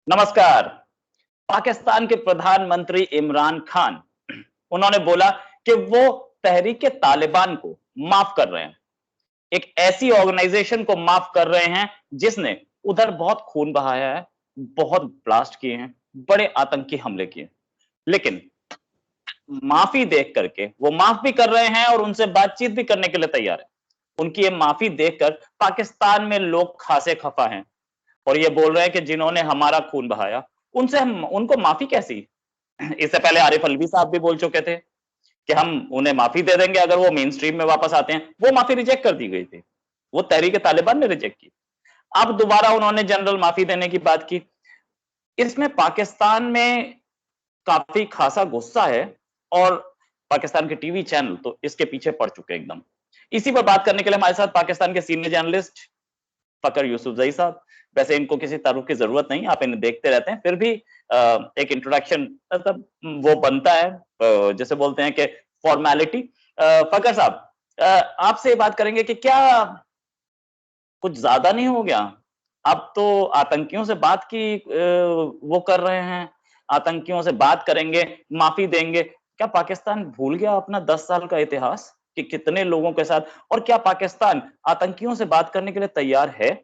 नमस्कार। पाकिस्तान के प्रधानमंत्री इमरान खान उन्होंने बोला कि वो तहरीक तालिबान को माफ कर रहे हैं। एक ऐसी ऑर्गेनाइजेशन को माफ कर रहे हैं जिसने उधर बहुत खून बहाया है, बहुत ब्लास्ट किए हैं, बड़े आतंकी हमले किए। लेकिन माफी देख करके वो माफ भी कर रहे हैं और उनसे बातचीत भी करने के लिए तैयार है। उनकी ये माफी देखकर पाकिस्तान में लोग खासे खफा हैं और ये बोल रहे हैं कि जिन्होंने हमारा खून बहाया उनसे हम उनको माफी कैसी। इससे पहले आरिफ अलवी साहब भी बोल चुके थे कि हम उन्हें माफी दे देंगे अगर वो मेन स्ट्रीम में वापस आते हैं। वो माफी रिजेक्ट कर दी गई थी, वो तहरीक तालिबान ने रिजेक्ट की। अब दोबारा उन्होंने जनरल माफी देने की बात की। इसमें पाकिस्तान में काफी खासा गुस्सा है और पाकिस्तान के टीवी चैनल तो इसके पीछे पड़ चुके हैं एकदम। इसी पर बात करने के लिए हमारे साथ पाकिस्तान के सीनियर जर्नलिस्ट फकर यूसुफजई साहब। वैसे इनको किसी तारुफ की जरूरत नहीं, आप इन्हें देखते रहते हैं, फिर भी एक इंट्रोडक्शन मतलब वो बनता है, जैसे बोलते हैं कि फॉर्मेलिटी। फकर साहब, आपसे बात करेंगे कि क्या कुछ ज्यादा नहीं हो गया? अब तो आतंकियों से बात की वो कर रहे हैं, आतंकियों से बात करेंगे, माफी देंगे। क्या पाकिस्तान भूल गया अपना 10 साल का इतिहास कि कितने लोगों के साथ, और क्या पाकिस्तान आतंकियों से बात करने के लिए तैयार है?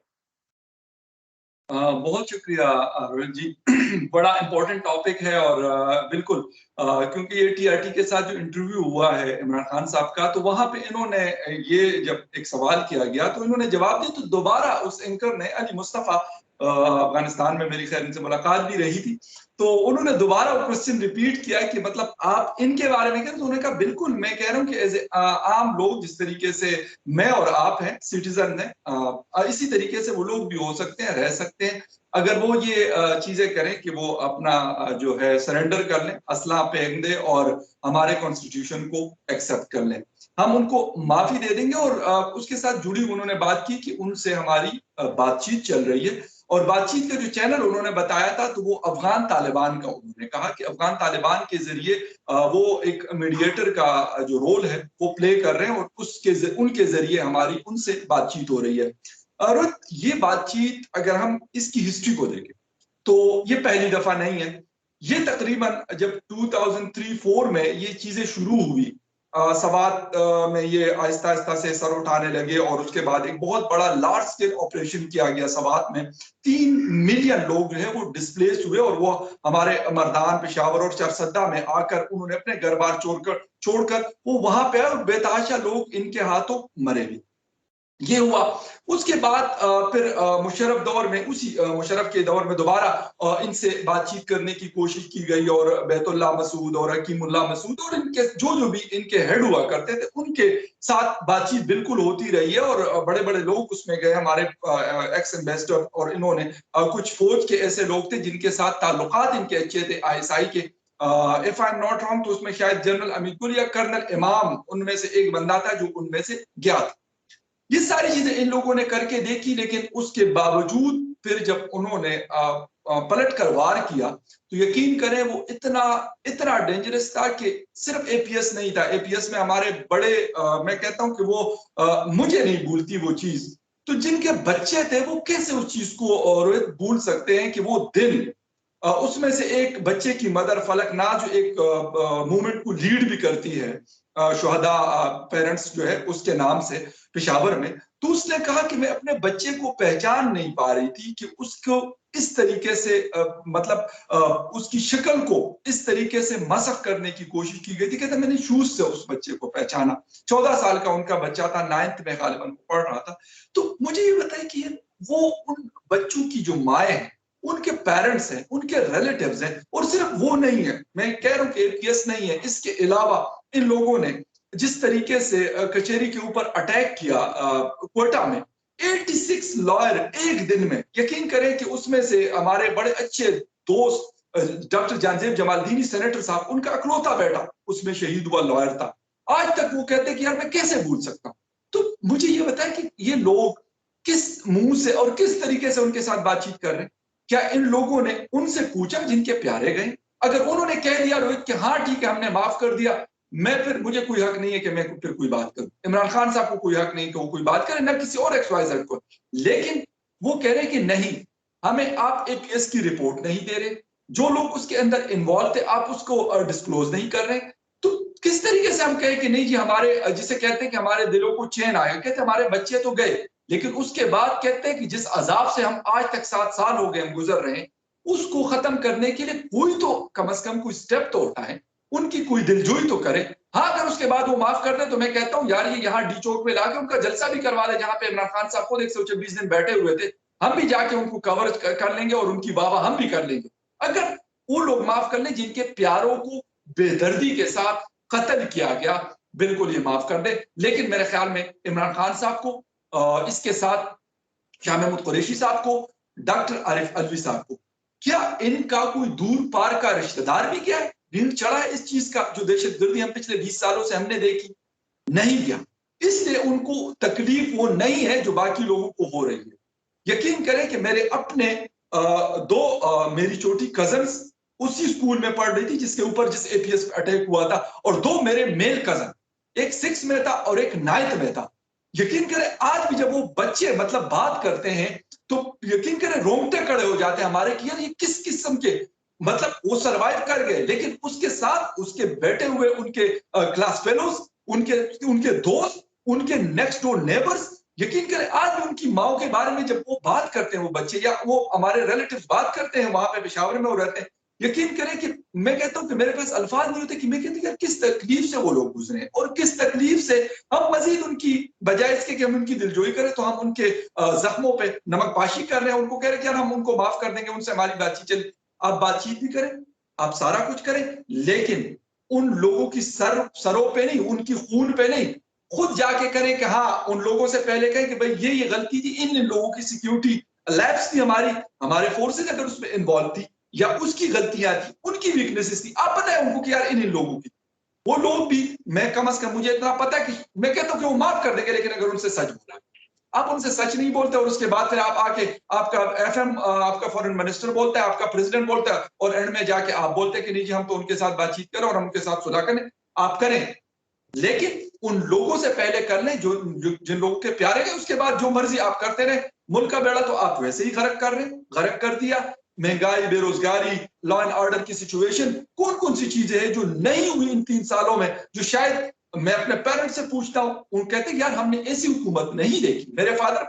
बहुत शुक्रिया रोहित जी। बड़ा इम्पोर्टेंट टॉपिक है और बिल्कुल क्योंकि ये टीआरटी के साथ जो इंटरव्यू हुआ है इमरान खान साहब का, तो वहां पे इन्होंने ये जब एक सवाल किया गया तो इन्होंने जवाब दिया, तो दोबारा उस एंकर ने अली मुस्तफा, अफगानिस्तान में मेरी खैर इनसे मुलाकात भी रही थी, तो उन्होंने दोबारा वो क्वेश्चन रिपीट किया कि मतलब आप इनके बारे में कहें, तो उन्होंने कहा बिल्कुल मैं कह रहा हूँ कि एज ए आम लोग जिस तरीके से मैं और आप हैं, सिटीजन हैं, इसी तरीके से वो लोग भी हो सकते हैं, रह सकते हैं, अगर वो ये चीजें करें कि वो अपना जो है सरेंडर कर लें, असला फेंक दें और हमारे कॉन्स्टिट्यूशन को एक्सेप्ट कर लें, हम उनको माफी दे देंगे। और उसके साथ जुड़ी उन्होंने बात की कि उनसे हमारी बातचीत चल रही है, और बातचीत का जो चैनल उन्होंने बताया था तो वो अफगान तालिबान का, उन्होंने कहा कि अफगान तालिबान के जरिए वो एक मीडिएटर का जो रोल है वो प्ले कर रहे हैं और उनके जरिए हमारी उनसे बातचीत हो रही है। और ये बातचीत अगर हम इसकी हिस्ट्री को देखें तो ये पहली दफा नहीं है। ये तकरीबन जब 2003-4 में ये चीजें शुरू हुई, सवात में ये आहिस्ता आहिस्ता से सर उठाने लगे और उसके बाद एक बहुत बड़ा लार्ज स्केल ऑपरेशन किया गया सवात में। 3 मिलियन लोग जो है वो डिस्प्लेस हुए और वो हमारे मर्दान, पेशावर और चरसद्दा में आकर उन्होंने अपने घर बार छोड़कर वो वहां पे और बेतहाशा लोग इनके हाथों मरे भी। ये हुआ। उसके बाद फिर मुशर्रफ दौर में, उसी मुशर्रफ के दौर में दोबारा इनसे बातचीत करने की कोशिश की गई और बैतुल्ला मसूद और हकीमुल्ला मसूद और इनके जो भी इनके हेड हुआ करते थे उनके साथ बातचीत बिल्कुल होती रही है और बड़े बड़े लोग उसमें गए, हमारे एक्स एम्बेसडर और इन्होंने कुछ फौज के ऐसे लोग थे जिनके साथ ताल्लुकात इनके अच्छे थे आईएसआई के। If I am not wrong तो उसमें शायद जनरल अमीर गुल या कर्नल इमाम उनमें से एक बंदा था जो उनमें से गया था। ये सारी चीजें इन लोगों ने करके देखी, लेकिन उसके बावजूद फिर जब उन्होंने पलट कर वार किया तो यकीन करें वो इतना इतना डेंजरस था कि सिर्फ एपीएस नहीं था, एपीएस में हमारे बड़े मैं कहता हूं कि वो मुझे नहीं भूलती वो चीज, तो जिनके बच्चे थे वो कैसे उस चीज को रोहित भूल सकते हैं कि वो दिन उसमें से एक बच्चे की मदर फलक नाज जो एक मूवमेंट को लीड भी करती है, शुहदा पेरेंट्स जो है उसके नाम से पेशावर में, तो उसने कहा कि मैं अपने बच्चे को पहचान नहीं पा रही थी कि उसको इस तरीके से मतलब उसकी शक्ल को इस तरीके से मसख करने की कोशिश की गई थी। कहते मैंने शूज से उस बच्चे को पहचाना। 14 साल का उनका बच्चा था, 9th में गालिबन पढ़ रहा था। तो मुझे ये बताया कि वो उन बच्चों की जो माए हैं, उनके पेरेंट्स हैं, उनके रिलेटिव्स हैं, और सिर्फ वो नहीं है, मैं कह रहा हूं कि एपीएस नहीं है, इसके अलावा इन लोगों ने जिस तरीके से कचेरी के ऊपर अटैक किया क्वेटा में, 86 लॉयर एक दिन में, यकीन करें कि उसमें से हमारे बड़े अच्छे दोस्त डॉक्टर जानजेब जमालदीनी सेनेटर साहब, उनका अकलौता बेटा उसमें शहीद हुआ लॉयर था। आज तक वो कहते कि यार मैं कैसे भूल सकता हूं। तो मुझे ये बताया कि ये लोग किस मुंह से और किस तरीके से उनके साथ बातचीत कर रहे हैं। क्या इन लोगों ने उनसे पूछा जिनके प्यारे गए? अगर उन्होंने कह दिया रोहित कि हाँ ठीक है हमने माफ कर दिया, मैं फिर मुझे कोई हक नहीं है कि मैं फिर कोई बात करूं। इमरान खान साहब को कोई हक नहीं कि वो कोई बात करे, ना किसी और XYZ को। लेकिन वो कह रहे हैं कि नहीं, हमें आप एपीएस की रिपोर्ट नहीं दे रहे, जो लोग उसके अंदर इन्वॉल्व थे आप उसको डिस्क्लोज नहीं कर रहे, तो किस तरीके से हम कहें कि नहीं जी हमारे, जिसे कहते हैं कि हमारे दिलों को चैन आया, कहते हमारे बच्चे तो गए, लेकिन उसके बाद कहते हैं कि जिस अजाब से हम आज तक 7 साल हो गए हम गुजर रहे हैं, उसको खत्म करने के लिए कोई तो कम से कम कोई स्टेप तो उठाए, उनकी कोई दिलजोई तो करे। हाँ, अगर उसके बाद वो माफ कर दे तो मैं कहता हूँ यार ये यहाँ डी चौक में लाके उनका जलसा भी करवा दे, जहां पे इमरान खान साहब खुद 126 दिन बैठे हुए थे, हम भी जाके उनको कवर कर लेंगे और उनकी वाह हम भी कर लेंगे। अगर वो लोग माफ कर ले जिनके प्यारों को बेदर्दी के साथ कत्ल किया गया, बिल्कुल ये माफ कर दे। लेकिन मेरे ख्याल में इमरान खान साहब को, इसके साथ शाह महमूद कुरैशी साहब को, डॉक्टर आरिफ अलवी साहब को, क्या इनका कोई दूर पार का रिश्तेदार भी क्या है, भीड़ चढ़ा है इस चीज का, जो दहशतगर्दी हम पिछले 20 सालों से हमने देखी नहीं गया, इसलिए उनको तकलीफ वो नहीं है जो बाकी लोगों को हो रही है। यकीन करें कि मेरे अपने मेरी छोटी कजन्स उसी स्कूल में पढ़ रही थी जिस एपीएस अटैक हुआ था, और 2 मेरे मेल कजन, एक 6 में था और एक 9th में था। यकीन करें आज भी जब वो बच्चे मतलब बात करते हैं तो यकीन करें रोंगटे खड़े हो जाते हैं हमारे कि यार ये किस किस्म के, मतलब वो सरवाइव कर गए, लेकिन उसके साथ उसके बैठे हुए उनके क्लास फेलोज, उनके उनके दोस्त, उनके नेक्स्ट डोर नेबर्स, यकीन करें आज भी उनकी माओ के बारे में जब वो बात करते हैं वो बच्चे, या वो हमारे रिलेटिव्स बात करते हैं वहां पे पेशावर में वो रहते हैं, यकीन करें कि मैं कहता हूं कि मेरे पास अल्फाज नहीं होते कि मैं कहती यार किस तकलीफ से वो लोग गुजरे हैं, और किस तकलीफ से हम मजीद उनकी बजाय इसके कि हम उनकी दिलजोई करें तो हम उनके जख्मों पे नमक पाशी कर रहे हैं, उनको कह रहे हैं कि यार हम उनको माफ कर देंगे, उनसे हमारी बातचीत चली। आप बातचीत भी करें, आप सारा कुछ करें, लेकिन उन लोगों की सरों पे नहीं, उनकी खून पे नहीं, खुद जाके करें कि हाँ उन लोगों से पहले कहें कि भाई ये गलती थी, इन लोगों की सिक्योरिटी लैब्स थी, हमारे फोर्सेज अगर उसमें इन्वॉल्व थी या उसकी गलतियां थी, उनकी वीकनेसेस थी, आप बताएं उनको कि यार इन लोगों की, वो लोग भी, मैं कम से कम मुझे इतना पता है कि मैं कहता हूं कि वो माफ कर देंगे, लेकिन अगर उनसे सच बोला, आप उनसे सच नहीं बोलते और उसके बाद फिर आप आके आपका एफएम, आपका फॉरेन मिनिस्टर बोलता है, आपका प्रेसिडेंट बोलता है, और एंड में जाके आप बोलते हैं कि नहीं जी हम तो उनके साथ बातचीत करें और हम उनके साथ सुलह करें, आप करें, लेकिन उन लोगों से पहले कर लें जिन लोगों के प्यारे गए, उसके बाद जो मर्जी आप करते रहे। मुल्क का बेड़ा तो आप वैसे ही गर्क कर रहे, गर्क कर दिया। महंगाई, बेरोजगारी, लॉ एंड ऑर्डर की सिचुएशन, कौन कौन सी चीजें हैं जो नहीं हुई इन 3 सालों में, जो शायद मैं अपने पेरेंट्स से पूछता हूं, वो कहते हैं यार हमने ऐसी हुकूमत नहीं देखी। मेरे फादर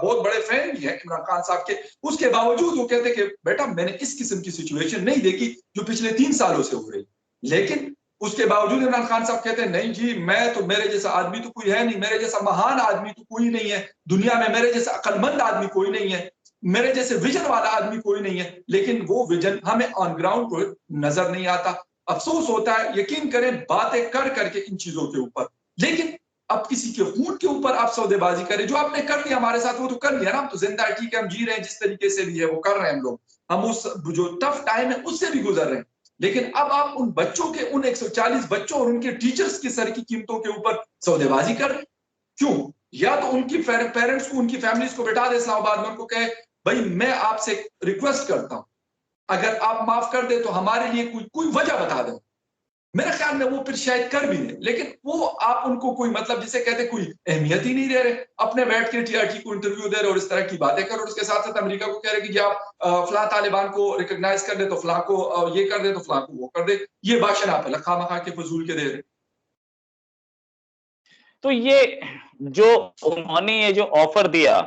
बहुत बड़े फैन भी हैं इमरान खान साहब के, उसके बावजूद वो कहते हैं कि बेटा मैंने इस किस्म की सिचुएशन नहीं देखी जो पिछले 3 सालों से हो रही, लेकिन उसके बावजूद इमरान खान साहब कहते हैं नहीं जी मैं तो, मेरे जैसा आदमी तो कोई है नहीं, मेरे जैसा महान आदमी तो कोई नहीं है दुनिया में, मेरे जैसा अक्लमंद आदमी कोई नहीं है, मेरे जैसे विजन वाला आदमी कोई नहीं है, लेकिन वो विजन हमें ऑन ग्राउंड पर नजर नहीं आता। अफसोस होता है, यकीन करें बातें कर करके इन चीजों के ऊपर, लेकिन अब किसी के खून के ऊपर आप सौदेबाजी करें, जो आपने कर लिया हमारे साथ वो तो कर लिया ना, हम तो जिंदा है, ठीक है, हम जी रहे हैं जिस तरीके से भी है वो कर रहे हैं हम लोग, हम उस जो टफ टाइम है उससे भी गुजर रहे हैं, लेकिन अब आप उन बच्चों के, उन 140 बच्चों और उनके टीचर्स की सर की कीमतों के ऊपर सौदेबाजी कर रहे, क्यों? या तो उनकी पेरेंट्स को, उनकी फैमिलीज को बैठा दे इस्लामाबाद में, उनको कहे भाई मैं आपसे रिक्वेस्ट करता हूं, अगर आप माफ कर दे तो हमारे लिए कोई वजह बता दो, मेरे ख्याल में वो फिर शायद कर भी नहीं, लेकिन वो आप उनको कोई मतलब जिसे कहते कोई अहमियत ही नहीं दे रहे, अपने बैठ के टीआरटी को इंटरव्यू दे रहे और इस तरह की बातें कर, और उसके साथ साथ अमेरिका को कह रहे कि आप फलां तालिबान को रिकॉग्नाइज कर दे तो फलां को ये कर दे तो फलां को वो कर दे, ये भाषण आप खामखा के फजूल के दे रहे। तो ये जो उन्होंने ये जो ऑफर दिया,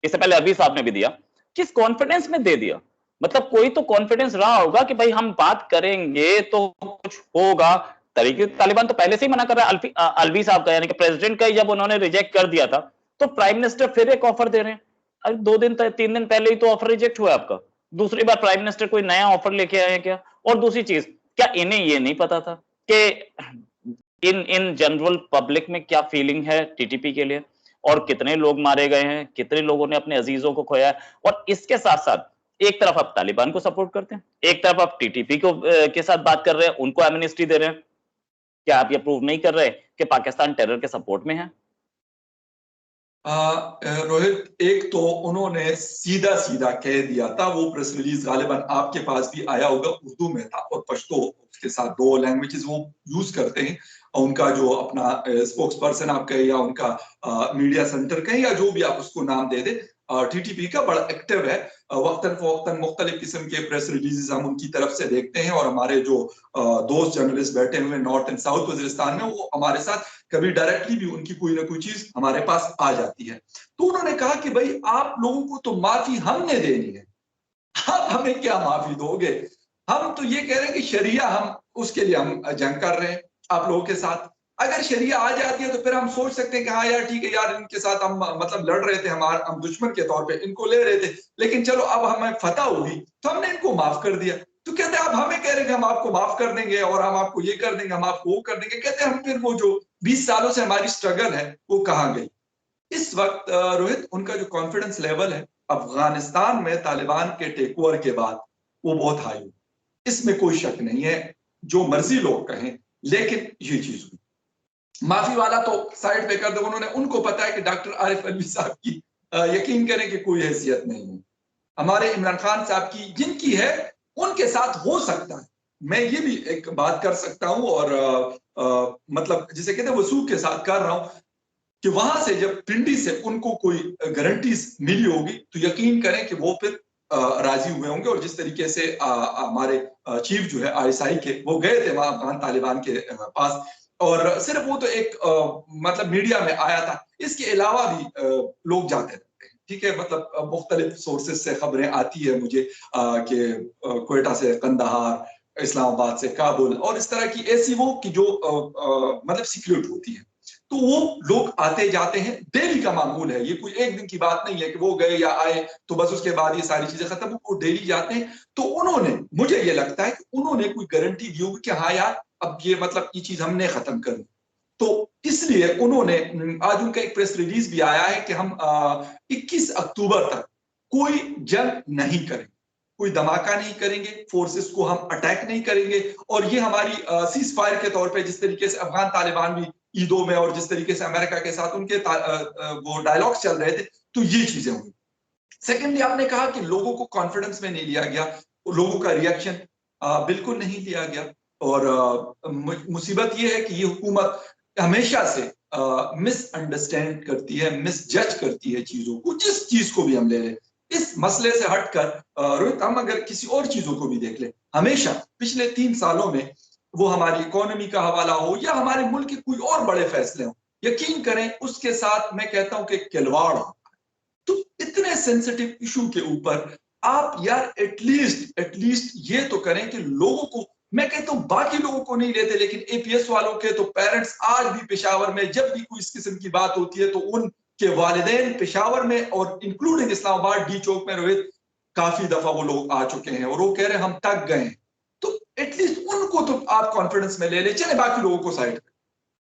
इससे पहले अभी साहब ने भी दिया, किस कॉन्फिडेंस में दे दिया? मतलब कोई तो कॉन्फिडेंस रहा होगा कि भाई हम बात करेंगे तो कुछ होगा। तरीके तालिबान तो पहले से ही मना कर रहा है, अलवी साहब का, यानी कि प्रेसिडेंट का ही जब उन्होंने रिजेक्ट कर दिया था, तो प्राइम मिनिस्टर फिर एक ऑफर दे रहे हैं। अरे 3 दिन पहले ही तो ऑफर रिजेक्ट हुआ आपका, दूसरी बार प्राइम मिनिस्टर कोई नया ऑफर लेके आए हैं क्या? और दूसरी चीज, क्या इन्हें ये नहीं पता था कि इन जनरल पब्लिक में क्या फीलिंग है टीटीपी के लिए, और कितने लोग मारे गए हैं, कितने लोगों ने अपने अजीजों को खोया है? और इसके साथ साथ एक तरफ आप तालिबान को सपोर्ट करते हैं, एक तरफ आप टीटीपी को के साथ बात कर रहे हैं, उनको एमनेस्टी दे रहे हैं। क्या आप ये प्रूव नहीं कर रहे कि पाकिस्तान टेरर के सपोर्ट में है? रोहित, एक तो उन्होंने सीधा सीधा कह दिया था, वो प्रेस रिलीज गालिबन आपके पास भी आया होगा, उर्दू में था और पश्तो, उसके साथ 2 लैंग्वेजेस वो यूज करते हैं। उनका जो अपना स्पोक्स पर्सन आप कहें या उनका मीडिया सेंटर कहें या जो भी आप उसको नाम दे दे, टीटीपी का बड़ा एक्टिव है। वक्तन फवक्तन मुख्तलिफ किस्म के प्रेस रिलीजेस हम उनकी तरफ से देखते हैं, और हमारे जो दोस्त जर्नलिस्ट बैठे हुए नॉर्थ एंड साउथ वजीरिस्तान में, वो हमारे साथ कभी डायरेक्टली भी उनकी कोई ना कोई चीज हमारे पास आ जाती है। तो उन्होंने कहा कि भाई आप लोगों को तो माफी हमने देनी है, आप हमें क्या माफी दोगे? हम तो ये कह रहे हैं कि शरिया, हम उसके लिए हम जंग कर रहे हैं आप लोगों के साथ। अगर शरिया आ जाती है तो फिर हम सोच सकते हैं कि हाँ यार ठीक है यार, इनके साथ हम मतलब लड़ रहे थे, हम दुश्मन के तौर पे इनको ले रहे थे, लेकिन चलो अब हमें फतह हुई तो हमने इनको माफ कर दिया। तो कहते हैं आप हमें कह रहे हैं कि हम आपको माफ कर देंगे और हम आपको ये कर देंगे, हम आपको वो कर देंगे। कहते हैं हम फिर वो जो 20 सालों से हमारी स्ट्रगल है वो कहाँ गई? इस वक्त रोहित, उनका जो कॉन्फिडेंस लेवल है अफगानिस्तान में तालिबान के टेक ओवर के बाद, वो बहुत हाई है, इसमें कोई शक नहीं है, जो मर्जी लोग कहें। लेकिन ये चीज हुई, माफी वाला तो साइड पे कर दो, उन्होंने, उनको पता है कि डॉक्टर आरिफ अलवी साहब की यकीन करें कि कोई हैसियत नहीं है। हमारे इमरान खान साहब की जिनकी है, उनके साथ हो सकता है। मैं ये भी एक बात कर सकता हूं, और मतलब जिसे कहते हैं वसूख के साथ कर रहा हूं, कि वहां से जब पिंडी से उनको कोई गारंटीज मिली होगी तो यकीन करें कि वो फिर राजी हुए होंगे। और जिस तरीके से हमारे चीफ जो है आईएसआई के, वो गए थे वहां अफगान तालिबान के पास, और सिर्फ वो तो एक मतलब मीडिया में आया था, इसके अलावा भी लोग जाते रहते हैं। ठीक है, मतलब मुख्तलिफ सोर्सेज से खबरें आती है मुझे कि क्वेटा से कंदाहार, इस्लामाबाद से काबुल, और इस तरह की ऐसी वो कि जो मतलब सिक्योरिटी होती है, तो वो लोग आते जाते हैं, डेली का मामूल है, ये कोई एक दिन की बात नहीं है कि वो गए या आए तो बस उसके बाद ये सारी चीजें खत्म, वो डेली जाते हैं। तो उन्होंने, मुझे ये लगता है कि उन्होंने कोई गारंटी दी होगी कि हाँ यार अब ये मतलब ये चीज हमने खत्म कर दी। तो इसलिए उन्होंने, आज उनका एक प्रेस रिलीज भी आया है कि हम 21 अक्टूबर तक कोई जंग नहीं करेंगे, कोई धमाका नहीं करेंगे, फोर्सेस को हम अटैक नहीं करेंगे, और ये हमारी सीज फायर के तौर पे, जिस तरीके से अफगान तालिबान भी ईदों में और जिस तरीके से अमेरिका के साथ उनके वो डायलॉग्स चल रहे थे, तो ये चीजें हुई। सेकेंडली, आपने कहा कि लोगों को कॉन्फिडेंस में नहीं लिया गया, लोगों का रिएक्शन बिल्कुल नहीं लिया गया। और मुसीबत ये है कि ये हुकूमत हमेशा से मिसअंडरस्टैंड करती है, मिसजज करती है चीजों को, जिस चीज को भी हम ले लें। इस मसले से हटकर रोहित, हम अगर किसी और चीजों को भी देख लें, हमेशा पिछले 3 सालों में, वो हमारी इकोनॉमी का हवाला हो या हमारे मुल्क के कोई और बड़े फैसले हो, यकीन करें उसके साथ मैं कहता हूं कि खिलवाड़ हो। तो इतने सेंसिटिव इशू के ऊपर आप यार एटलीस्ट ये तो करें कि लोगों को, मैं कहता हूं बाकी लोगों को नहीं लेते, लेकिन एपीएस वालों के तो पेरेंट्स आज भी पेशावर में जब भी कोई इस किस्म की बात होती है तो उनके वालिदैन पेशावर में और इंक्लूडिंग इस्लामाबाद डी चौक में रोहित काफी दफा वो लोग आ चुके हैं और वो कह रहे हैं हम थक गए हैं। तो एटलीस्ट उनको तो आप कॉन्फिडेंस में ले ले, चले बाकी लोगों को साइड पे।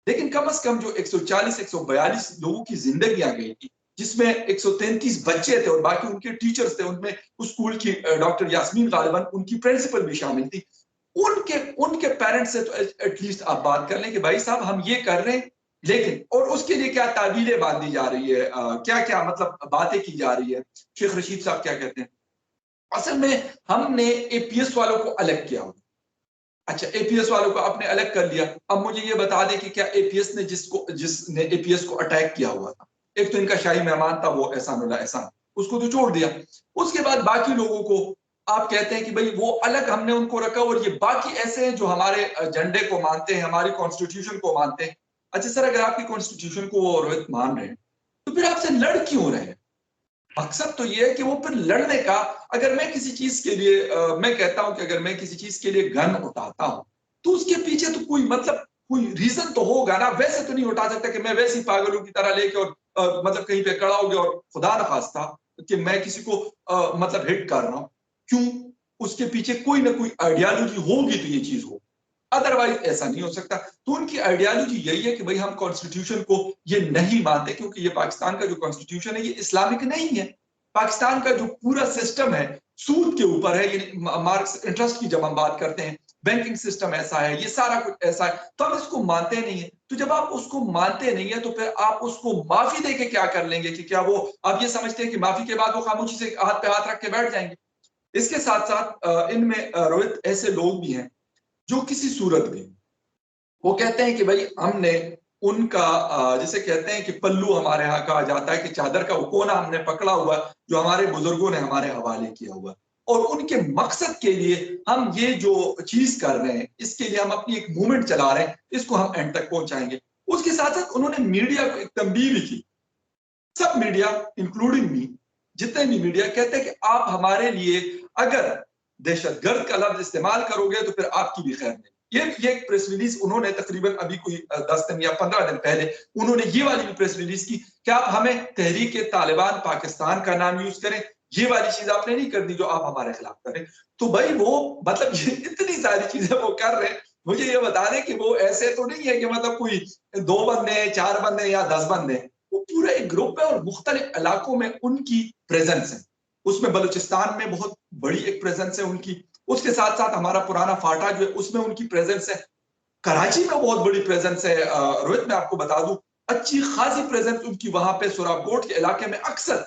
लेकिन कम से कम जो 140-142 लोगों की जिंदगियां गई थी, जिसमें 133 बच्चे थे और बाकी उनके टीचर्स थे, उनमें उस स्कूल की डॉक्टर यास्मीन गालिबन, उनकी प्रिंसिपल भी शामिल थी, उनके उनके पेरेंट्स से तो एटलीस्ट आप बात कर लें कि भाई साहब हम ये कर रहे हैं, लेकिन और उसके लिए क्या ताबीलें बांधी जा रही है, क्या क्या मतलब बातें की जा रही है। शेख रशीद साहब क्या कहते हैं, असल में हमने एपीएस वालों को अलग किया हुआ। अच्छा, एपीएस वालों को आपने अलग कर लिया, अब मुझे ये बता दें कि क्या एपीएस ने जिसने एपीएस को अटैक किया हुआ था, एक तो इनका शाही मेहमान था वो एहसानुल्लाह एहसान, उसको तो छोड़ दिया। उसके बाद बाकी लोगों को आप कहते हैं कि भाई वो अलग हमने उनको रखा, और ये बाकी ऐसे हैं जो हमारे झंडे को मानते हैं, हमारी कॉन्स्टिट्यूशन को मानते हैं। अच्छा सर, अगर आपकी कॉन्स्टिट्यूशन को वो रोहित मान रहे हैं तो फिर आपसे लड़ क्यों रहे हैं? मकसद तो ये है कि वो फिर लड़ने का, अगर मैं किसी चीज के लिए मैं कहता हूं कि अगर मैं किसी चीज के लिए गन उठाता हूं तो उसके पीछे तो कोई मतलब कोई रीजन तो होगा ना। वैसे तो नहीं उठा सकता कि मैं वैसी पागलों की तरह लेके और मतलब कहीं पे खड़ा हो गया और खुदा न खास्ता कि मैं किसी को मतलब हिट कर रहा हूं। क्यों? उसके पीछे कोई ना कोई आइडियालॉजी होगी तो ये चीज हो, अदरवाइज ऐसा नहीं हो सकता। तो उनकी आइडियालॉजी यही है कि भाई हम कॉन्स्टिट्यूशन को ये नहीं मानते, क्योंकि ये पाकिस्तान का जो कॉन्स्टिट्यूशन है ये इस्लामिक नहीं है। पाकिस्तान का जो पूरा सिस्टम है सूद के ऊपर है, ये मार्क्स इंटरेस्ट की जब हम बात करते हैं, बैंकिंग सिस्टम ऐसा है, ये सारा कुछ ऐसा है, तो हम इसको मानते नहीं है। तो जब आप उसको मानते नहीं है तो फिर आप उसको माफी देके क्या कर लेंगे? कि क्या वो आप ये समझते हैं कि माफी के बाद वो खामोशी से हाथ पे हाथ रख के बैठ जाएंगे? इसके साथ साथ इनमें रोहित ऐसे लोग भी हैं जो किसी सूरत में वो कहते हैं कि भाई हमने उनका जिसे कहते हैं कि पल्लू हमारे यहाँ कहा जाता है कि चादर का वो कोना हमने पकड़ा हुआ जो हमारे बुजुर्गों ने हमारे हवाले किया हुआ, और उनके मकसद के लिए हम ये जो चीज कर रहे हैं, इसके लिए हम अपनी एक मूवमेंट चला रहे हैं, इसको हम एंड तक पहुंचाएंगे। उसके साथ साथ उन्होंने मीडिया को एक तंबीह भी की। सब मीडिया इंक्लूडिंग मी, जितने भी मीडिया कहते हैं कि आप हमारे लिए अगर दहशतगर्द का लफ्ज इस्तेमाल करोगे तो फिर आपकी भी खैर नहीं। ये एक प्रेस रिलीज उन्होंने तकरीबन अभी कोई 10 दिन या 15 दिन पहले उन्होंने ये वाली भी प्रेस रिलीज की कि आप हमें तहरीक तालिबान पाकिस्तान का नाम यूज करें, ये वाली चीज आपने नहीं करनी जो आप हमारे खिलाफ करें। तो भाई वो मतलब ये इतनी सारी चीजें वो कर रहे हैं। मुझे ये बता दें कि वो ऐसे तो नहीं है कि मतलब कोई 2 बंदे 4 बंदे या 10 बंदे, वो पूरा एक ग्रुप है और मुख्तलिफ इलाकों में उनकी प्रेजेंस है। उसमें बलूचिस्तान में बहुत बड़ी एक प्रेजेंस है उनकी, उसके साथ साथ हमारा पुराना फाटा जो है उसमें उनकी प्रेजेंस है, कराची में बहुत बड़ी प्रेजेंस है। रोहित मैं आपको बता दूं, अच्छी खासी प्रेजेंस उनकी वहां पे सुराबकोट के इलाके में अक्सर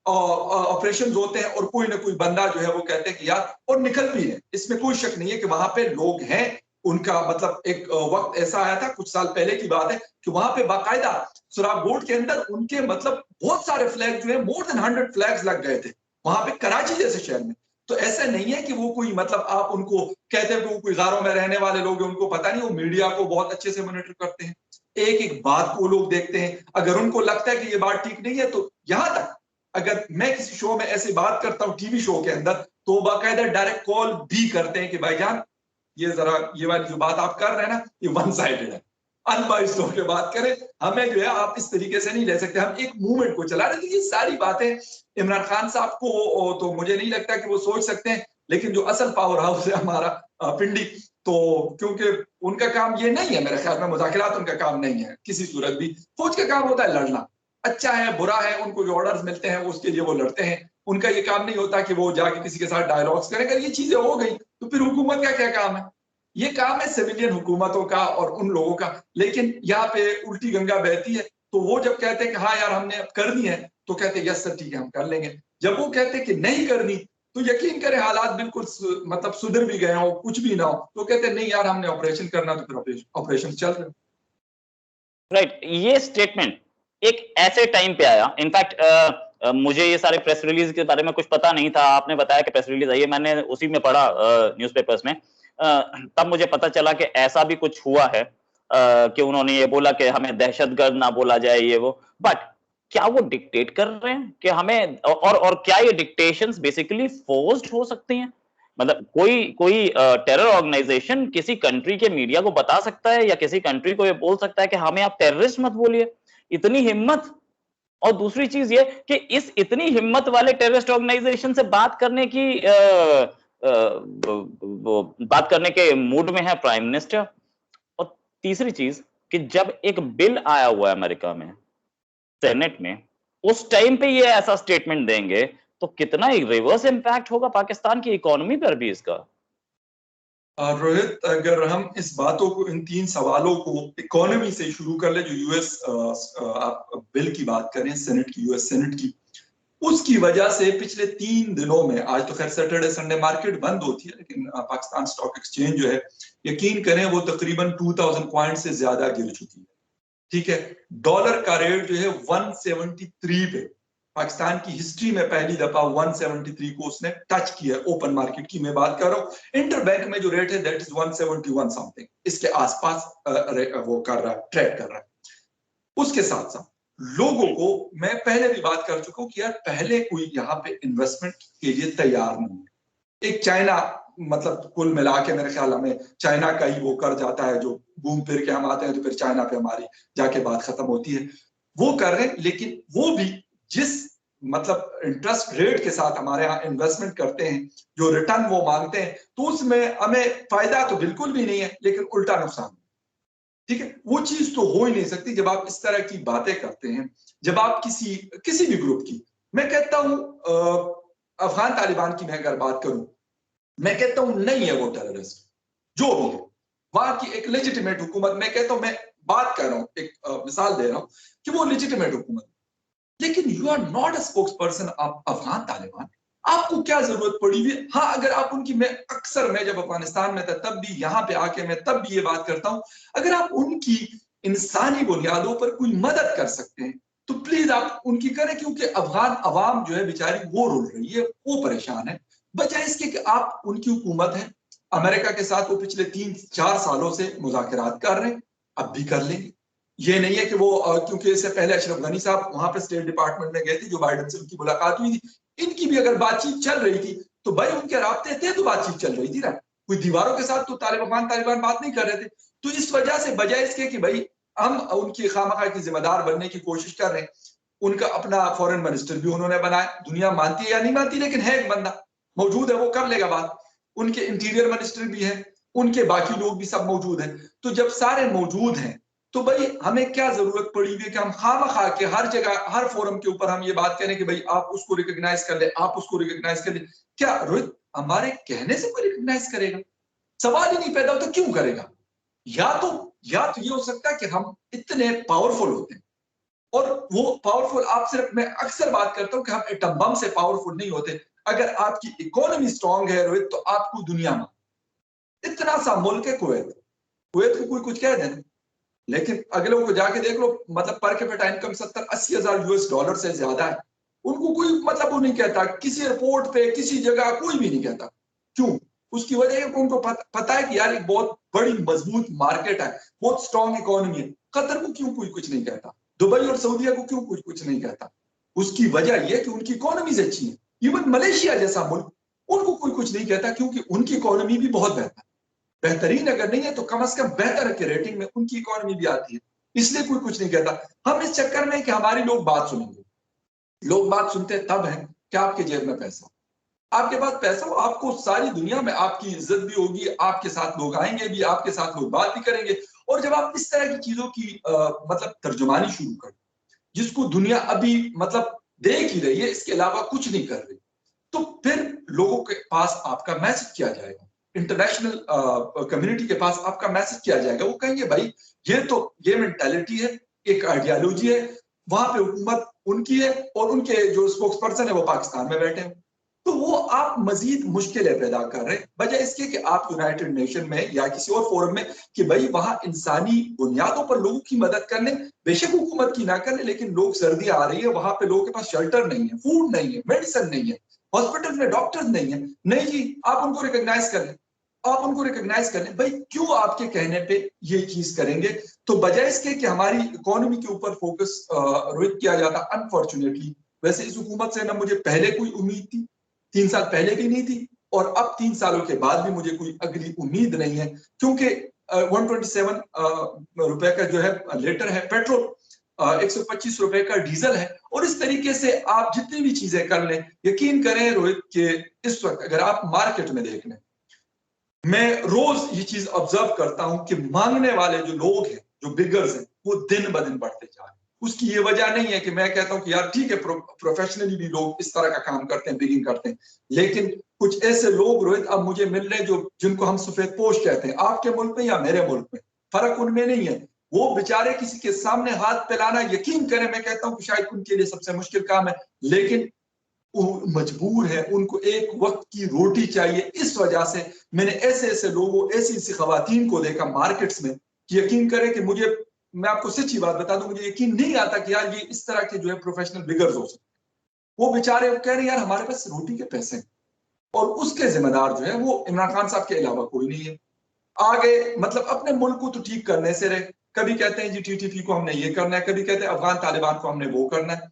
ऑपरेशन होते हैं और कोई ना कोई बंदा जो है वो कहते हैं कि यार, और निकल भी है, इसमें कोई शक नहीं है कि वहां पे लोग हैं। उनका मतलब एक वक्त ऐसा आया था कुछ साल पहले की बात है कि वहां पे बाकायदा सुराबकोट के अंदर उनके मतलब बहुत सारे फ्लैग जो है, मोर देन 100 फ्लैग्स लग गए थे वहां पे कराची जैसे शहर में। तो ऐसा नहीं है कि वो कोई मतलब आप उनको कहते हैं कि वो कोई गारों में रहने वाले लोग हैं, उनको पता नहीं, वो मीडिया को बहुत अच्छे से मॉनिटर करते हैं, एक एक बात को लोग देखते हैं। अगर उनको लगता है कि ये बात ठीक नहीं है तो यहां तक अगर मैं किसी शो में ऐसी बात करता हूं टीवी शो के अंदर, तो बाकायदा डायरेक्ट कॉल भी करते हैं कि भाईजान ये जरा ये वाली जो बात आप कर रहे हैं ना ये वन साइडेड है, अनबाइस्ड होकर बात करें, हमें जो है आप इस तरीके से नहीं ले सकते, हम एक मूवमेंट को चला रहे हैं। तो ये सारी बातें इमरान खान साहब को तो मुझे नहीं लगता कि वो सोच सकते हैं, लेकिन जो असल पावर हाउस है हमारा पिंडी, तो क्योंकि उनका काम ये नहीं है, मेरे ख्याल में मुज़ाकरात उनका काम नहीं है किसी सूरत भी। फौज का काम होता है लड़ना, अच्छा है बुरा है, उनको जो ऑर्डर्स मिलते हैं उसके लिए वो लड़ते हैं। उनका ये काम नहीं होता कि वो जाके किसी के साथ डायलॉग्स करें। अगर ये चीजें हो गई तो फिर हुकूमत का क्या काम है? ये काम है सिविलियन हुकूमतों का और उन लोगों का। लेकिन यहाँ पे उल्टी गंगा बहती है, तो वो जब कहते हैं कि हाँ यार हमने अब करनी है, तो कहते हैं यस सर ठीक है हम कर लेंगे। जब वो कहते हैं कि नहीं करनी, तो यकीन करें हालात बिल्कुल मतलब सुधर भी गए हो, कुछ भी ना हो, तो कहते हैं नहीं यार हमने ऑपरेशन करना, तो फिर ऑपरेशन चल रहे। राइट, ये स्टेटमेंट एक ऐसे टाइम पे आया, इनफैक्ट मुझे ये सारे प्रेस रिलीज के बारे में कुछ पता नहीं था, आपने बताया कि प्रेस रिलीज आई है, मैंने उसी में पढ़ा न्यूज़पेपर्स में, तब मुझे पता चला कि ऐसा भी कुछ हुआ है, कि उन्होंने ये बोला कि हमें दहशतगर्द ना बोला जाए ये वो। बट क्या वो डिक्टेट कर रहे हैं कि हमें, और क्या ये डिक्टेशंस बेसिकली फोर्स्ड हो सकती हैं? मतलब कोई कोई टेरर ऑर्गेनाइजेशन किसी कंट्री के मीडिया को बता सकता है या किसी कंट्री को ये बोल सकता है कि हमें आप टेररिस्ट मत बोलिए? इतनी हिम्मत? और दूसरी चीज ये कि इस इतनी हिम्मत वाले टेररिस्ट ऑर्गेनाइजेशन से बात करने की वो बात करने के मूड में है प्राइम मिनिस्टर। और तीसरी चीज कि जब एक बिल आया हुआ है अमेरिका में सेनेट में, उस टाइम पे ये ऐसा स्टेटमेंट देंगे, तो कितना रिवर्स इंपैक्ट होगा पाकिस्तान की इकोनॉमी पर भी इसका। रोहित, अगर हम इस बातों को, इन 3 सवालों को इकोनॉमी से शुरू कर ले, जो यूएस आप बिल की बात करें, सेनेट की, यूएस सेनेट की, उसकी वजह से पिछले 3 दिनों में, आज तो खैर सैटरडे संडे मार्केट बंद होती है, लेकिन पाकिस्तान स्टॉक एक्सचेंज जो है, यकीन करें वो तकरीबन 2000 पॉइंट से ज्यादा गिर चुकी है। ठीक है, डॉलर का रेट जो है 173 पे, पाकिस्तान की हिस्ट्री में पहली दफा 173 को उसने टच किया। ओपन मार्केट की मैं बात कर रहा हूं, इंटर बैंक में जो रेट है दैट इज 171 समथिंग, इसके आसपास वो कर रहा है, ट्रेड कर रहा है। उसके साथ साथ लोगों को, मैं पहले भी बात कर चुका हूं कि यार पहले कोई यहाँ पे इन्वेस्टमेंट के लिए तैयार नहीं है। एक चाइना, मतलब कुल मिला के मेरे ख्याल हमें चाइना का ही वो कर जाता है, जो घूम फिर के हम आते हैं तो फिर चाइना पे हमारी जाके बात खत्म होती है, वो कर रहे हैं। लेकिन वो भी जिस मतलब इंटरेस्ट रेट के साथ हमारे यहाँ इन्वेस्टमेंट करते हैं, जो रिटर्न वो मांगते हैं, तो उसमें हमें फायदा तो बिल्कुल भी नहीं है, लेकिन उल्टा नुकसान। ठीक है, वो चीज तो हो ही नहीं सकती जब आप इस तरह की बातें करते हैं। जब आप किसी भी ग्रुप की, मैं कहता हूं अफगान तालिबान की मैं अगर बात करूं, मैं कहता हूं नहीं है वो टेररिस्ट, जो भी है वहां की एक लेजिटिमेट हुकूमत, मैं कहता हूं, मैं बात कर रहा हूं, एक मिसाल दे रहा हूं कि वो लेजिटिमेट हुकूमत, लेकिन you are not a spokesperson of Afghan Taliban. आपको क्या जरूरत पड़ी हुई? हाँ, अगर आप उनकी, मैं जब अफगानिस्तान में था तब भी, यहाँ पे आके मैं तब भी ये बात करता हूं, अगर आप उनकी इंसानी बुनियादों पर कोई मदद कर सकते हैं तो प्लीज आप उनकी करें, क्योंकि अफगान अवाम जो है बेचारी वो रुल रही है, वो परेशान है। बजाय इसके कि आप, उनकी हुकूमत है अमेरिका के साथ, वो पिछले 3-4 सालों से मुज़ाकरात कर रहे हैं, अब भी कर लेंगे। ये नहीं है कि वो क्योंकि इससे पहले अशरफ गनी साहब वहां पे स्टेट डिपार्टमेंट में गए थे, जो बाइडेन से उनकी मुलाकात हुई थी, इनकी भी अगर बातचीत चल रही थी तो भाई उनके राब्ते थे तो बातचीत चल रही थी ना, कोई दीवारों के साथ तो तालिबान बात नहीं कर रहे थे। तो इस वजह से बजाय इसके कि भाई हम उनकी खामखा की जिम्मेदार बनने की कोशिश कर रहे हैं, उनका अपना फॉरेन मिनिस्टर भी उन्होंने बनाया, दुनिया मानती है या नहीं मानती, लेकिन है एक बंदा मौजूद है, वो कर लेगा बात। उनके इंटीरियर मिनिस्टर भी है, उनके बाकी लोग भी सब मौजूद हैं। तो जब सारे मौजूद हैं तो भाई हमें क्या जरूरत पड़ी हुई कि हम खामखा के हर जगह हर फोरम के ऊपर हम ये बात करें कि भाई आप उसको रिकॉग्नाइज कर ले, आप उसको रिकॉग्नाइज कर ले। क्या रोहित हमारे कहने से कोई रिकॉग्नाइज करेगा? सवाल ही नहीं पैदा होता, क्यों करेगा? या तो ये हो सकता है कि हम इतने पावरफुल होते हैं, और वो पावरफुल, आप सिर्फ, मैं अक्सर बात करता हूं कि हम एटम बम से पावरफुल नहीं होते। अगर आपकी इकोनॉमी स्ट्रांग है रोहित, तो आपको दुनिया में, इतना सा मुल्क है कुवैत, कुवैत को कोई कुछ कह देना, लेकिन अगलों को जाके देख लो, मतलब पर कैपिटा इनकम 70-80 हजार US$ से ज्यादा है, उनको कोई मतलब वो नहीं कहता, किसी एयरपोर्ट पे किसी जगह कोई भी नहीं कहता। क्यों? उसकी वजह है कि उनको पता है कि यार एक बहुत बड़ी मजबूत मार्केट है, बहुत स्ट्रॉन्ग इकोनॉमी है। कतर को क्यों कोई कुछ नहीं कहता? दुबई और सऊदीया को क्यों कोई कुछ नहीं कहता? उसकी वजह यह कि उनकी इकोनॉमीज अच्छी है। इवन मलेशिया जैसा मुल्क, उनको कोई कुछ नहीं कहता क्योंकि उनकी इकोनॉमी भी बहुत बेहतर, बेहतरीन अगर नहीं है तो कम से कम बेहतर के रेटिंग में उनकी इकोनॉमी भी आती है, इसलिए कोई कुछ नहीं कहता। हम इस चक्कर में कि हमारी लोग बात सुनेंगे, लोग बात सुनते तब है कि आपके जेब में पैसा, आपके पास पैसा हो, आपको सारी दुनिया में आपकी इज्जत भी होगी, आपके साथ लोग आएंगे भी, आपके साथ लोग बात भी करेंगे। और जब आप इस तरह की चीजों की मतलब तर्जुमानी शुरू कर, जिसको दुनिया अभी मतलब देख ही रही है, इसके अलावा कुछ नहीं कर रही, तो फिर लोगों के पास आपका मैसेज किया जाएगा, इंटरनेशनल कम्युनिटी के पास आपका मैसेज किया जाएगा। वो कहेंगे भाई ये मेंटालिटी है, एक आइडियोलॉजी है, वहां पे हुकूमत उनकी है और उनके जो स्पोक्स पर्सन है वो पाकिस्तान में बैठे हैं। तो वो आप मजीद मुश्किलें पैदा कर रहे हैं, बजाय इसके कि आप यूनाइटेड नेशन में या किसी और फोरम में कि भाई वहां इंसानी बुनियादों पर लोगों की मदद कर लें, बेशक हुकूमत की ना कर ले, लेकिन लोग, सर्दी आ रही है, वहां पे लोगों के पास शेल्टर नहीं है, फूड नहीं है, मेडिसिन नहीं है, हॉस्पिटल में डॉक्टर्स नहीं है, नहीं जी आप उनको रिकॉग्नाइज कर लें, आप उनको रिकॉग्नाइज कर लें। भाई क्यों आपके कहने पे ये चीज करेंगे? तो बजाय इसके कि हमारी इकोनॉमी के ऊपर फोकस रोहित किया जाता, अनफॉर्चुनेटली, वैसे इस हुकूमत से ना मुझे पहले कोई उम्मीद थी, 3 साल पहले भी नहीं थी, और अब 3 सालों के बाद भी मुझे कोई अगली उम्मीद नहीं है, क्योंकि 127 रुपए का जो है लीटर है पेट्रोल, 125 रुपए का डीजल है, और इस तरीके से आप जितनी भी चीजें कर लें, यकीन करें रोहित के इस वक्त अगर आप मार्केट में देख लें, मैं रोज ये चीज ऑब्जर्व करता हूं कि मांगने वाले जो लोग हैं, जो बिगर्स हैं, वो दिन ब दिन बढ़ते जा रहे हैं। उसकी ये वजह नहीं है कि मैं कहता हूं कि यार ठीक है प्रोफेशनली भी लोग इस तरह का काम करते हैं, बिगिंग करते हैं, लेकिन कुछ ऐसे लोग रोहित अब मुझे मिल रहे हैं जो जिनको हम सफेद पोश कहते हैं, आपके मुल्क में या मेरे मुल्क में, फर्क उनमें नहीं है। वो बेचारे किसी के सामने हाथ फैलाना, यकीन करें मैं कहता हूं कि शायद उनके लिए सबसे मुश्किल काम है, लेकिन वो मजबूर है, उनको एक वक्त की रोटी चाहिए। इस वजह से मैंने ऐसे ऐसे लोगों, ऐसी ऐसी खवातीन को देखा मार्केट्स में कि यकीन करें कि मुझे, मैं आपको सच्ची बात बता दूं, मुझे यकीन नहीं आता कि यार ये इस तरह के जो है प्रोफेशनल बिगर्स हो सकते। वो बेचारे कह रहे हैं यार हमारे पास रोटी के पैसे हैं, और उसके जिम्मेदार जो है वो इमरान खान साहब के अलावा कोई नहीं है। आगे मतलब अपने मुल्क को तो ठीक करने से रहे, कभी कहते हैं जी TTP को हमने ये करना है, कभी कहते हैं अफगान तालिबान को हमने वो करना है।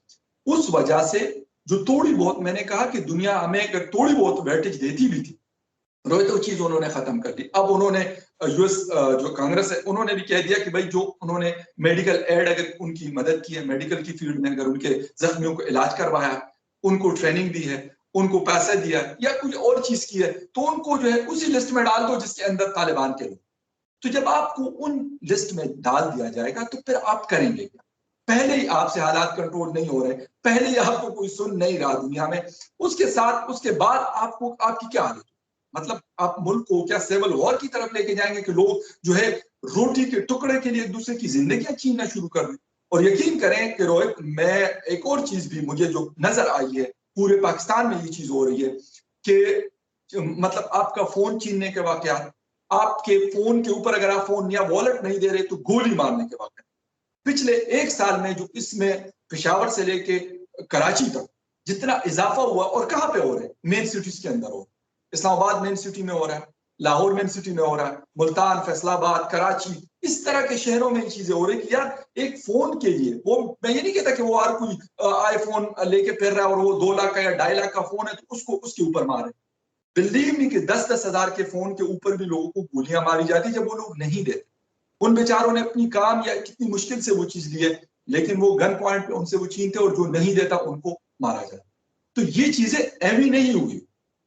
उस वजह से जो थोड़ी बहुत, मैंने कहा कि दुनिया हमें अगर थोड़ी बहुत वेटेज देती भी थी रोहित, वो चीज उन्होंने खत्म कर दी। अब उन्होंने यूएस जो कांग्रेस है, उन्होंने भी कह दिया कि भाई जो उन्होंने मेडिकल एड अगर उनकी मदद की है, मेडिकल की फील्ड में अगर उनके जख्मियों को इलाज करवाया, उनको ट्रेनिंग दी है, उनको पैसे दिया या कुछ और चीज की है, तो उनको जो है उसी लिस्ट में डाल दो जिसके अंदर तालिबान के लोग। तो जब आपको उन लिस्ट में डाल दिया जाएगा तो फिर आप करेंगे क्या? पहले ही आपसे हालात कंट्रोल नहीं हो रहे, पहले ही आपको कोई सुन नहीं रहा दुनिया में, उसके साथ उसके बाद आपको आपकी क्या हालत? मतलब आप मुल्क को क्या सिविल वॉर की तरफ लेके जाएंगे कि लोग जो है रोटी के टुकड़े के लिए एक दूसरे की जिंदगी छीनना शुरू कर दें? और यकीन करें कि रोहित, मैं एक और चीज भी मुझे जो नजर आई है, पूरे पाकिस्तान में ये चीज हो रही है कि मतलब आपका फोन छीनने के वाकयात, आपके फोन के ऊपर अगर आप फोन या वॉलेट नहीं दे रहे तो गोली मारने के वाकई पिछले 1 साल में जो इसमें पेशावर से लेके कराची तक जितना इजाफा हुआ, और कहां पे हो रहा है, मेन सिटीज के अंदर हो रहा है। इस्लामाबाद मेन सिटी में हो रहा है, लाहौर मेन सिटी में हो रहा है, मुल्तान, फैसलाबाद, कराची, इस तरह के शहरों में ये चीजें हो रही कि यार एक फोन के लिए, वो मैं ये नहीं कहता कि वो हर कोई आईफोन लेके फिर रहा है और वो 2 लाख का या 2.5 लाख का फोन है तो उसको उसके ऊपर मारे। बिलीव मी कि 10-10 हजार के फोन के ऊपर भी लोगों को गोलियां मारी जाती जब वो लोग नहीं देते। उन बेचारों ने अपनी काम या कितनी मुश्किल से वो चीज ली है, लेकिन वो गन पॉइंट पे उनसे वो छीनते और जो नहीं देता उनको मारा जाए। तो ये चीजें ऐवी नहीं हुई।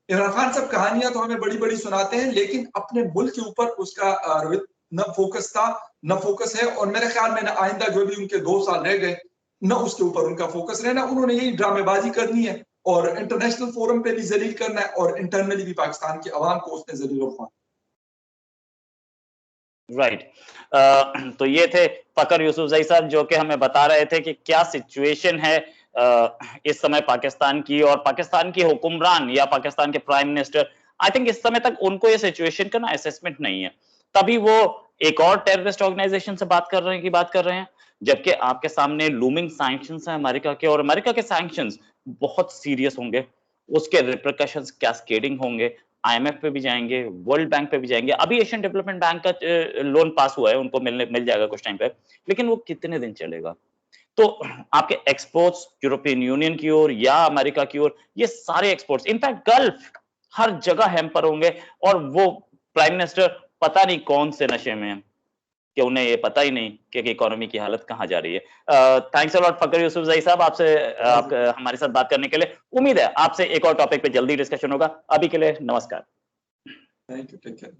इमरान खान साहब कहानियां तो हमें बड़ी बड़ी सुनाते हैं, लेकिन अपने मुल्क के ऊपर उसका न फोकस था न फोकस है, और मेरे ख्याल में न आइंदा जो भी उनके 2 साल रह गए न उसके ऊपर उनका फोकस रहना। उन्होंने यही ड्रामेबाजी करनी है और इंटरनेशनल फोरम पे भी जलील करना है और इंटरनली भी पाकिस्तान की आवाम को उसने जलील और राइट। तो ये थे फकर यूसुफजई साहब जो कि हमें बता रहे थे कि क्या सिचुएशन है इस समय पाकिस्तान की, और पाकिस्तान की हुक्मरान या पाकिस्तान के प्राइम मिनिस्टर, आई थिंक इस समय तक उनको ये सिचुएशन का ना असेसमेंट नहीं है, तभी वो एक और टेररिस्ट ऑर्गेनाइजेशन से बात कर रहे हैं, जबकि आपके सामने लूमिंग सैंक्शंस हैं अमेरिका के, और अमेरिका के सैंक्शंस बहुत सीरियस होंगे, उसके रिपरकशंस कैस्केडिंग होंगे, आईएमएफ पे भी जाएंगे, वर्ल्ड बैंक पे भी जाएंगे। अभी एशियन डेवलपमेंट बैंक का लोन पास हुआ है, उनको मिल जाएगा कुछ टाइम पे, लेकिन वो कितने दिन चलेगा? तो आपके एक्सपोर्ट्स यूरोपियन यूनियन की ओर या अमेरिका की ओर, ये सारे एक्सपोर्ट्स, इनफैक्ट गल्फ, हर जगह हैम्पर होंगे, और वो प्राइम मिनिस्टर पता नहीं कौन से नशे में है कि उन्हें ये पता ही नहीं कि इकोनॉमी की हालत कहां जा रही है। थैंक्स अ लॉट फकर यूसुफजई साहब, आपसे हमारे साथ बात करने के लिए। उम्मीद है आपसे एक और टॉपिक पे जल्दी डिस्कशन होगा। अभी के लिए नमस्कार। Thank you, take care.